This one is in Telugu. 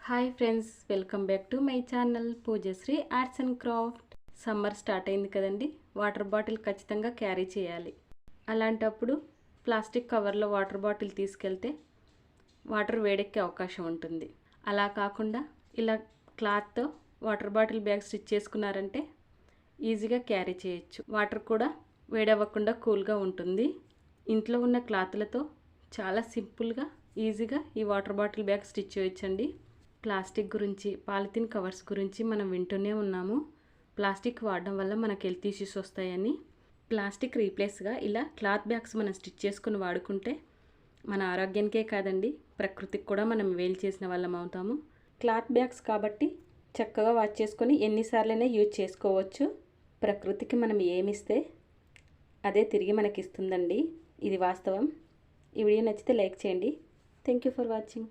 Hi friends, welcome back to my channel Poojasri arts and craft. Summer start అయింది కదండి. వాటర్ బాటిల్ ఖచ్చితంగా క్యారీ చేయాలి. అలాంటప్పుడు ప్లాస్టిక్ కవర్లో వాటర్ బాటిల్ తీసుకెళ్తే వాటర్ వేడెక్కే అవకాశం ఉంటుంది. అలా కాకుండా ఇలా క్లాత్తో వాటర్ బాటిల్ బ్యాగ్ స్టిచ్ చేసుకున్నారంటే ఈజీగా క్యారీ చేయొచ్చు. వాటర్ కూడా వేడవ్వకుండా కూల్గా ఉంటుంది. ఇంట్లో ఉన్న క్లాత్లతో చాలా సింపుల్గా ఈజీగా ఈ వాటర్ బాటిల్ బ్యాగ్ స్టిచ్ చేయొచ్చండి. ప్లాస్టిక్ గురించి, పాలిథిన్ కవర్స్ గురించి మనం వింటూనే ఉన్నాము. ప్లాస్టిక్ వాడడం వల్ల మనకు హెల్త్ ఇష్యూస్ వస్తాయని. ప్లాస్టిక్ రీప్లేస్గా ఇలా క్లాత్ బ్యాగ్స్ మనం స్టిచ్ చేసుకుని వాడుకుంటే మన ఆరోగ్యానికే కాదండి, ప్రకృతికి కూడా మనం వేలు చేసిన వాళ్ళం అవుతాము. క్లాత్ బ్యాగ్స్ కాబట్టి చక్కగా వాష్ చేసుకొని ఎన్నిసార్లైనా యూజ్ చేసుకోవచ్చు. ప్రకృతికి మనం ఏమిస్తే అదే తిరిగి మనకి ఇస్తుందండి. ఇది వాస్తవం. ఈ వీడియో నచ్చితే లైక్ చేయండి. Thank you for watching.